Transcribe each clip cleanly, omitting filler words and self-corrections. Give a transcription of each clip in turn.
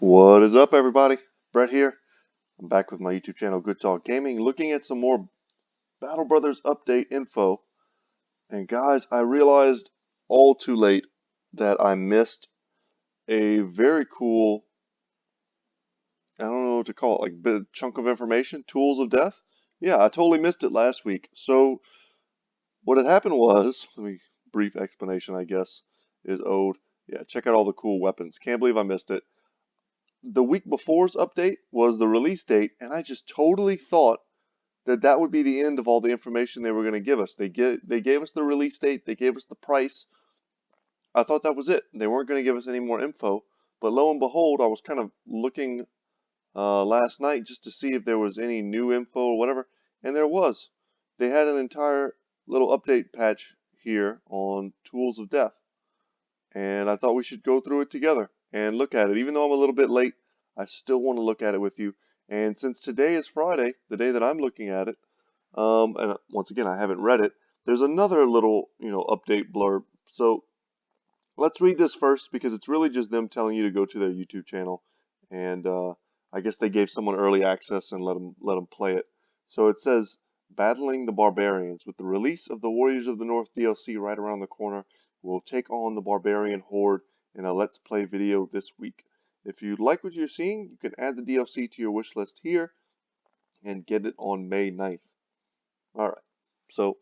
What is up, everybody? Brett here. I'm back with my YouTube channel, Good Talk Gaming, looking at some more Battle Brothers update info. And guys, I realized all too late that I missed a very cool, I don't know what to call it, like bit chunk of information, Tools of Death. Yeah, I totally missed it last week. So what had happened was, brief explanation, I guess, is owed. Yeah, check out all the cool weapons. Can't believe I missed it. The week before's update was the release date, and I just totally thought that would be the end of all the information they were going to give us. They gave us the release date, they gave us the price. I thought that was it. They weren't going to give us any more info. But lo and behold, I was kind of looking last night just to see if there was any new info or whatever, and there was. They had an entire little update patch here on Tools of Death, and I thought we should go through it together and look at it. Even though I'm a little bit late, I still want to look at it with you. And since today is Friday, the day that I'm looking at it, and once again, I haven't read it, there's another little, update blurb. So let's read this first because it's really just them telling you to go to their YouTube channel, and I guess they gave someone early access and let them play it. So it says, "Battling the Barbarians. With the release of the Warriors of the North DLC right around the corner, we'll take on the Barbarian Horde in a Let's Play video this week. If you like what you're seeing, you can add the DLC to your wish list here and get it on May 9th. Alright, so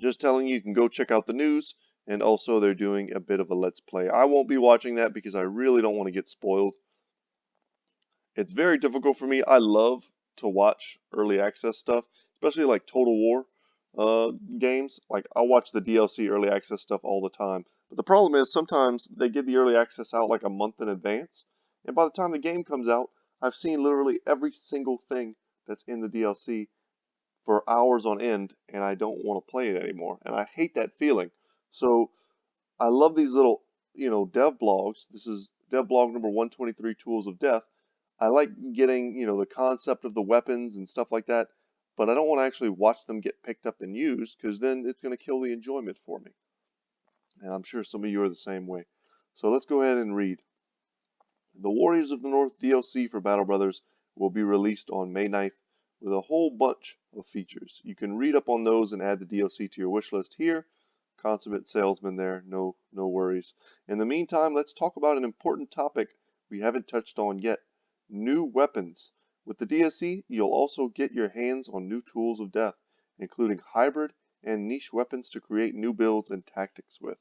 just telling you, you can go check out the news, and also they're doing a bit of a Let's Play. I won't be watching that because I really don't want to get spoiled. It's very difficult for me. I love to watch early access stuff, especially like Total War games. Like, I'll watch the DLC early access stuff all the time. But the problem is sometimes they give the early access out like a month in advance, and by the time the game comes out, I've seen literally every single thing that's in the DLC for hours on end, and I don't want to play it anymore. And I hate that feeling. So I love these little, dev blogs. This is dev blog number 123, Tools of Death. I like getting, the concept of the weapons and stuff like that, but I don't want to actually watch them get picked up and used because then it's going to kill the enjoyment for me. And I'm sure some of you are the same way. So let's go ahead and read. The Warriors of the North DLC for Battle Brothers will be released on May 9th with a whole bunch of features. You can read up on those and add the DLC to your wish list here. Consummate salesman there, no worries. In the meantime, let's talk about an important topic we haven't touched on yet. New weapons. With the DLC, you'll also get your hands on new tools of death, including hybrid and niche weapons to create new builds and tactics with.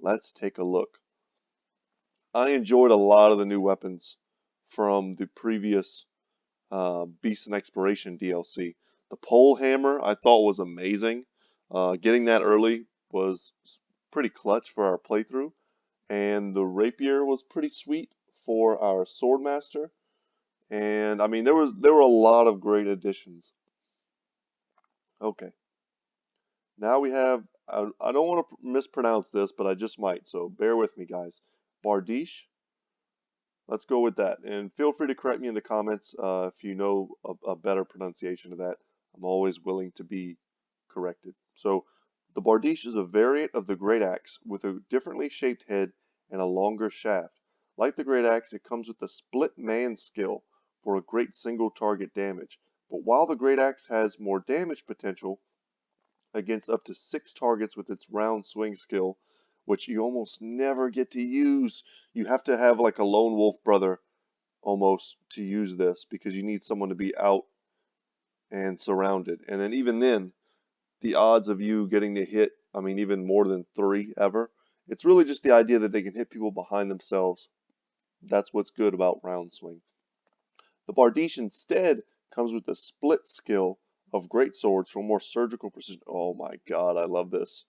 Let's take a look. I enjoyed a lot of the new weapons from the previous Beast and Exploration DLC. The pole hammer I thought was amazing. Getting that early was pretty clutch for our playthrough, and the rapier was pretty sweet for our swordmaster. And I mean, there were a lot of great additions. Okay, now we have, I don't want to mispronounce this, but I just might, so bear with me, guys. Bardiche. Let's go with that. And feel free to correct me in the comments if you know a better pronunciation of that. I'm always willing to be corrected. So the Bardiche is a variant of the Great Axe with a differently shaped head and a longer shaft. Like the Great Axe, it comes with the Split Man skill for a great single target damage. But while the Great Axe has more damage potential against up to 6 targets with its round swing skill, which you almost never get to use. You have to have like a lone wolf brother almost to use this because you need someone to be out and surrounded. And then even then, the odds of you getting to hit, I mean, even more than 3 ever, it's really just the idea that they can hit people behind themselves. That's what's good about round swing. The Bardiche instead comes with the split skill of great swords for more surgical precision. Oh my god, I love this.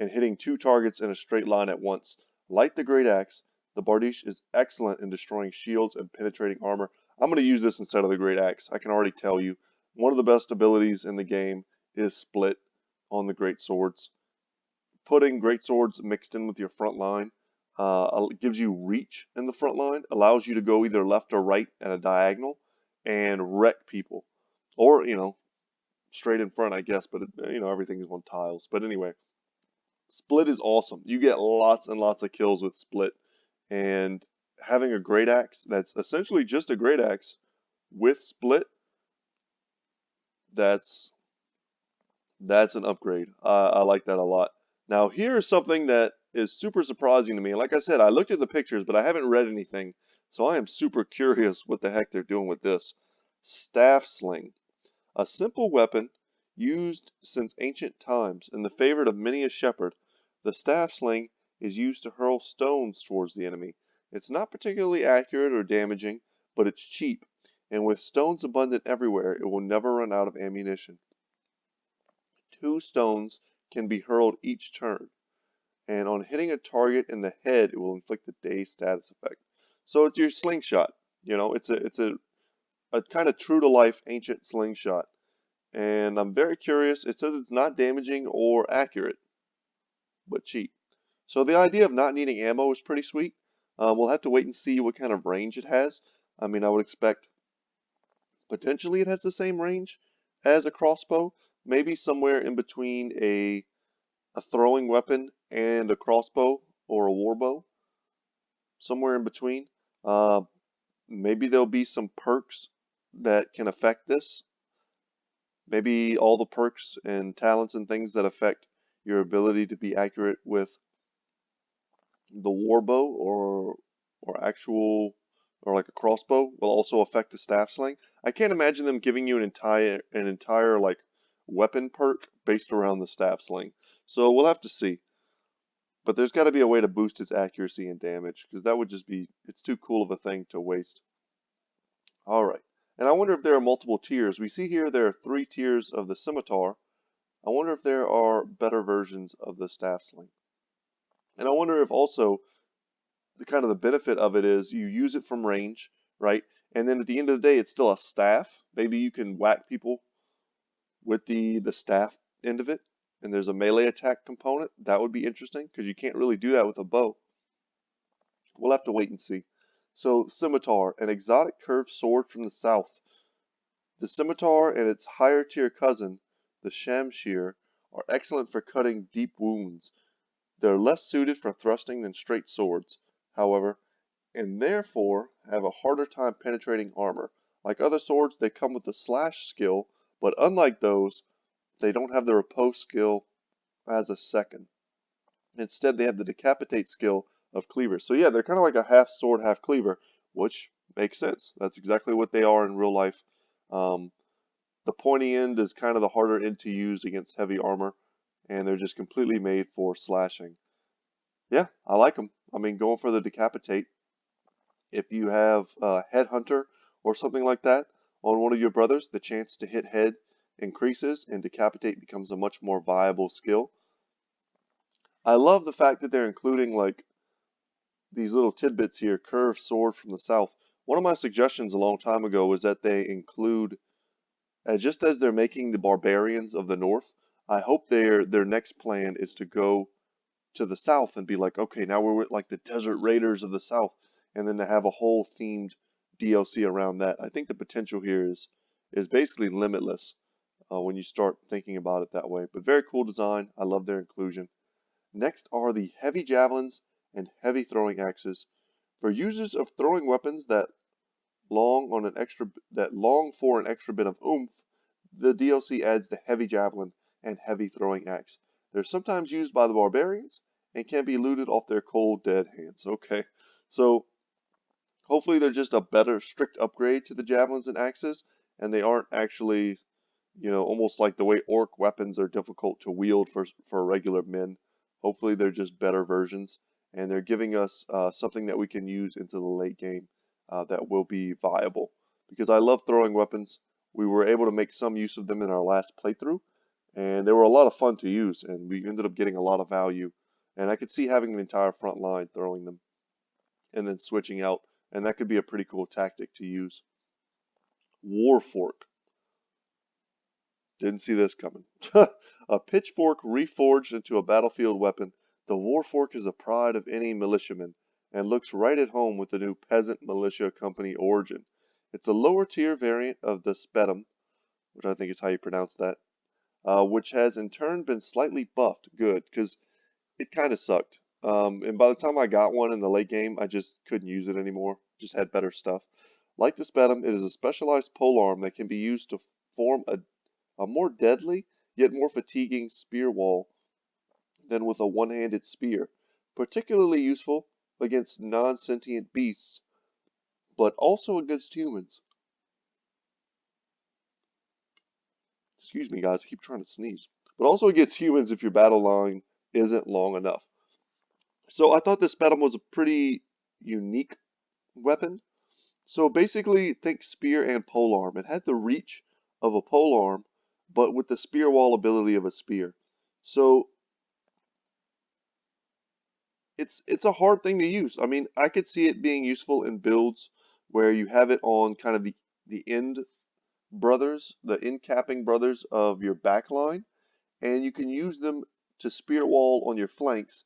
And hitting 2 targets in a straight line at once. Like the Great Axe, the Bardiche is excellent in destroying shields and penetrating armor. I'm going to use this instead of the Great Axe. I can already tell you, one of the best abilities in the game is split on the great swords. Putting great swords mixed in with your front line gives you reach in the front line, allows you to go either left or right at a diagonal and wreck people. Or, straight in front, I guess, but, everything is on tiles. But anyway, split is awesome. You get lots and lots of kills with split, and having a great axe that's essentially just a great axe with split, that's an upgrade. I like that a lot. Now here's something that is super surprising to me. Like I said, I looked at the pictures, but I haven't read anything, so I am super curious what the heck they're doing with this. Staff Sling. A simple weapon used since ancient times and the favorite of many a shepherd, the staff sling is used to hurl stones towards the enemy. It's not particularly accurate or damaging, but it's cheap, and with stones abundant everywhere, it will never run out of ammunition. 2 stones can be hurled each turn, and on hitting a target in the head, it will inflict the day's status effect. So it's your slingshot. You know, it's a kind of true to life ancient slingshot. And I'm very curious. It says it's not damaging or accurate, but cheap. So the idea of not needing ammo is pretty sweet. We'll have to wait and see what kind of range it has. I mean, I would expect potentially it has the same range as a crossbow, maybe somewhere in between a throwing weapon and a crossbow or a warbow, somewhere in between. Uh, Maybe there'll be some perks that can affect this. Maybe all the perks and talents and things that affect your ability to be accurate with the warbow or actual or like a crossbow will also affect the staff sling. I can't imagine them giving you an entire like weapon perk based around the staff sling. So we'll have to see. But there's got to be a way to boost its accuracy and damage because that would just be, it's too cool of a thing to waste. All right. And I wonder if there are multiple tiers. We see here there are 3 tiers of the Scimitar. I wonder if there are better versions of the staff sling. And I wonder if also the kind of the benefit of it is you use it from range, right? And then at the end of the day, it's still a staff. Maybe you can whack people with the staff end of it. And there's a melee attack component. That would be interesting because you can't really do that with a bow. We'll have to wait and see. So Scimitar, an exotic curved sword from the south. The Scimitar and its higher tier cousin, the Shamshir, are excellent for cutting deep wounds. They're less suited for thrusting than straight swords, however, and therefore have a harder time penetrating armor. Like other swords, they come with the slash skill, but unlike those, they don't have the riposte skill as a second. Instead, they have the decapitate skill of cleaver. So yeah, they're kind of like a half sword, half cleaver, which makes sense. That's exactly what they are in real life. The pointy end is kind of the harder end to use against heavy armor, and they're just completely made for slashing. Yeah, I like them. I mean, going for the decapitate. If you have a headhunter or something like that on one of your brothers, the chance to hit head increases and decapitate becomes a much more viable skill. I love the fact that they're including like these little tidbits here, curved sword from the south. One of my suggestions a long time ago was that they include, just as they're making the barbarians of the north, I hope their next plan is to go to the south and be like, okay, now we're with like the desert raiders of the south, and then to have a whole themed DLC around that. I think the potential here is basically limitless when you start thinking about it that way. But very cool design. I love their inclusion. Next are the heavy javelins and heavy throwing axes. For users of throwing weapons that long for an extra bit of oomph, the DLC adds the heavy javelin and heavy throwing axe. They're sometimes used by the barbarians and can be looted off their cold dead hands. Okay, so hopefully they're just a better strict upgrade to the javelins and axes, and they aren't actually, you know, almost like the way orc weapons are difficult to wield for regular men. Hopefully they're just better versions, and they're giving us something that we can use into the late game that will be viable. Because I love throwing weapons. We were able to make some use of them in our last playthrough, and they were a lot of fun to use, and we ended up getting a lot of value. And I could see having an entire front line throwing them, and then switching out, and that could be a pretty cool tactic to use. Warfork. Didn't see this coming. A pitchfork reforged into a battlefield weapon, the Warfork is the pride of any militiaman, and looks right at home with the new peasant militia company origin. It's a lower tier variant of the Spetum, which I think is how you pronounce that, which has in turn been slightly buffed. Good, because it kind of sucked. And by the time I got one in the late game, I just couldn't use it anymore. Just had better stuff. Like the Spetum, it is a specialized polearm that can be used to form a more deadly, yet more fatiguing spear wall than with a one-handed spear. Particularly useful against non-sentient beasts, but also against humans. Excuse me, guys, I keep trying to sneeze. But also against humans if your battle line isn't long enough. So I thought this Spetum was a pretty unique weapon. So basically, think spear and polearm. It had the reach of a polearm, but with the spear wall ability of a spear. So it's a hard thing to use. I mean, I could see it being useful in builds where you have it on kind of the end brothers, the end capping brothers of your back line, and you can use them to spear wall on your flanks,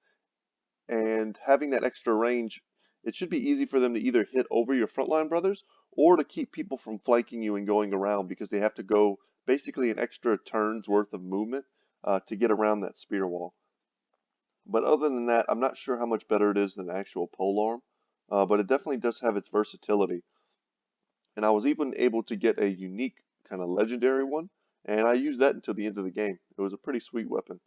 and having that extra range, it should be easy for them to either hit over your frontline brothers or to keep people from flanking you and going around because they have to go basically an extra turn's worth of movement to get around that spear wall. But other than that, I'm not sure how much better it is than actual polearm, but it definitely does have its versatility. And I was even able to get a unique kind of legendary one, and I used that until the end of the game. It was a pretty sweet weapon.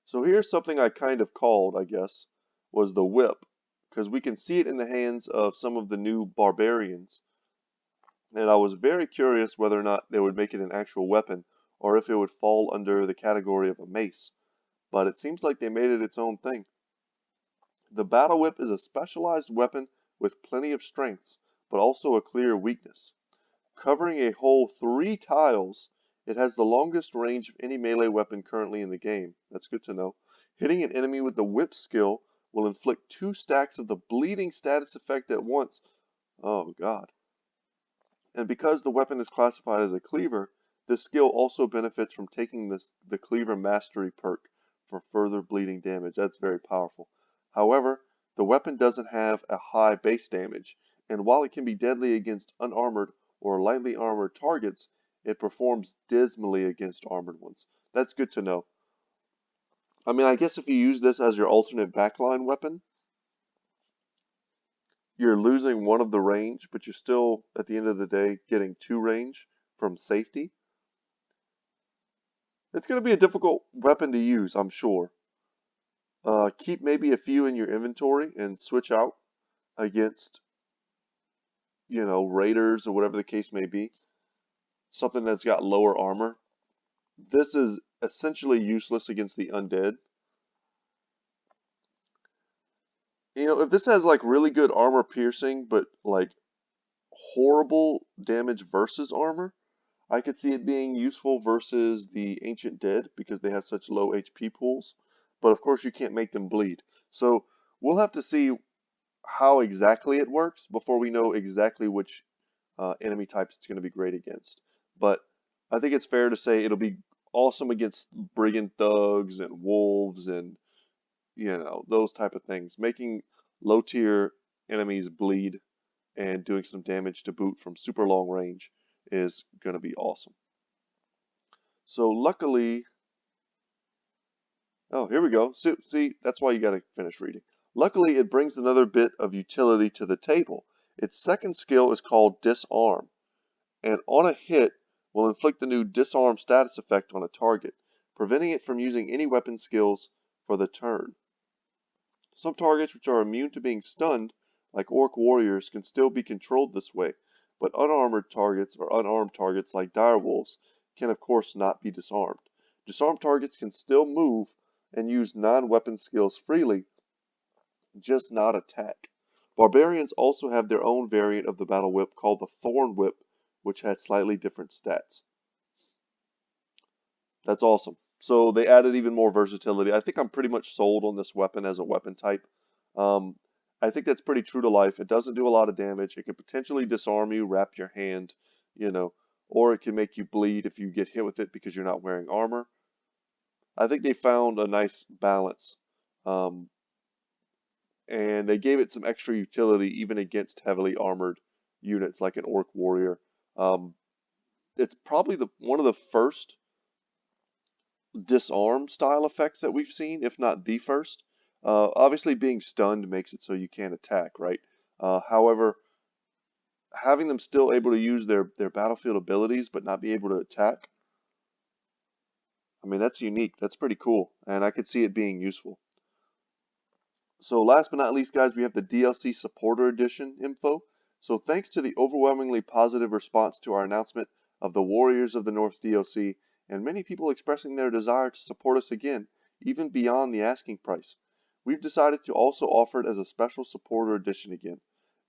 So here's something I kind of called, I guess, was the whip, because we can see it in the hands of some of the new barbarians. And I was very curious whether or not they would make it an actual weapon, or if it would fall under the category of a mace. But it seems like they made it its own thing. The battle whip is a specialized weapon with plenty of strengths, but also a clear weakness. Covering a whole 3 tiles, it has the longest range of any melee weapon currently in the game. That's good to know. Hitting an enemy with the whip skill will inflict 2 stacks of the bleeding status effect at once. Oh god. And because the weapon is classified as a cleaver, this skill also benefits from taking the cleaver mastery perk for further bleeding damage. That's very powerful. However, the weapon doesn't have a high base damage, and while it can be deadly against unarmored or lightly armored targets, it performs dismally against armored ones. That's good to know. I mean, I guess if you use this as your alternate backline weapon, you're losing one of the range, but you're still, at the end of the day, getting 2 range from safety. It's going to be a difficult weapon to use, I'm sure. Keep maybe a few in your inventory and switch out against, raiders or whatever the case may be. Something that's got lower armor. This is essentially useless against the undead. If this has like really good armor piercing, but like horrible damage versus armor, I could see it being useful versus the Ancient Dead because they have such low HP pools. But of course you can't make them bleed. So we'll have to see how exactly it works before we know exactly which enemy types it's going to be great against. But I think it's fair to say it'll be awesome against brigand thugs and wolves and those type of things. Making low tier enemies bleed and doing some damage to boot from super long range is going to be awesome. So luckily, oh, here we go. See, that's why you got to finish reading. Luckily, it brings another bit of utility to the table. Its second skill is called Disarm, and on a hit will inflict the new Disarm status effect on a target, preventing it from using any weapon skills for the turn. Some targets which are immune to being stunned, like orc warriors, can still be controlled this way, but unarmored targets or unarmed targets like direwolves can of course not be disarmed. Disarmed targets can still move and use non-weapon skills freely, just not attack. Barbarians also have their own variant of the battle whip called the Thorn Whip, which had slightly different stats. That's awesome. So they added even more versatility. I think I'm pretty much sold on this weapon as a weapon type. Um, I think that's pretty true to life. It doesn't do a lot of damage. It could potentially disarm you, wrap your hand, or it can make you bleed if you get hit with it because you're not wearing armor. I think they found a nice balance. Um, and they gave it some extra utility even against heavily armored units like an orc warrior. It's probably one of the first disarm style effects that we've seen, if not the first. Obviously, being stunned makes it so you can't attack, right? However, having them still able to use their battlefield abilities but not be able to attack, I mean, that's unique. That's pretty cool, and I could see it being useful. So last but not least, guys, we have the DLC Supporter Edition info. So thanks to the overwhelmingly positive response to our announcement of the Warriors of the North DLC, and many people expressing their desire to support us again, even beyond the asking price, we've decided to also offer it as a special Supporter Edition again.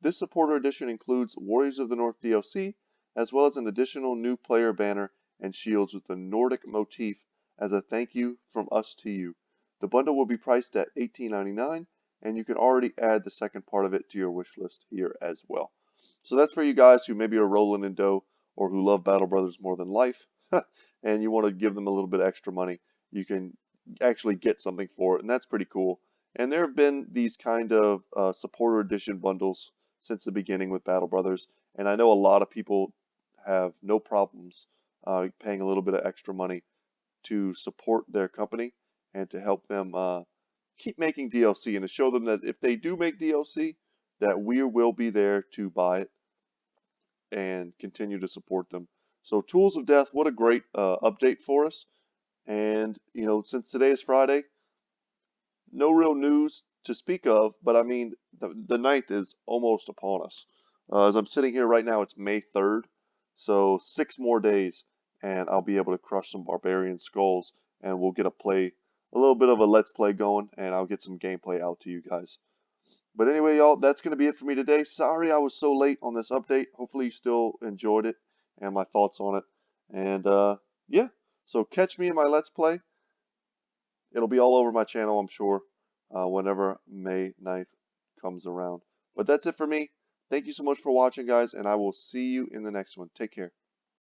This Supporter Edition includes Warriors of the North DLC, as well as an additional new player banner and shields with the Nordic motif as a thank you from us to you. The bundle will be priced at $18.99, and you can already add the second part of it to your wish list here as well. So that's for you guys who maybe are rolling in dough or who love Battle Brothers more than life, and you want to give them a little bit extra money. You can actually get something for it, and that's pretty cool. And there have been these kind of supporter edition bundles since the beginning with Battle Brothers, and I know a lot of people have no problems paying a little bit of extra money to support their company and to help them keep making DLC and to show them that if they do make DLC, that we will be there to buy it and continue to support them. So Tools of Death, what a great update for us. And, you know, since today is Friday, no real news to speak of, but I mean, the 9th is almost upon us. As I'm sitting here right now, it's May 3rd, so 6 more days, and I'll be able to crush some Barbarian Skulls, and we'll get a little bit of a Let's Play going, and I'll get some gameplay out to you guys. But anyway, y'all, that's going to be it for me today. Sorry I was so late on this update. Hopefully you still enjoyed it and my thoughts on it. And, yeah, so catch me in my Let's Play. It'll be all over my channel, I'm sure, whenever May 9th comes around. But that's it for me. Thank you so much for watching, guys, and I will see you in the next one. Take care.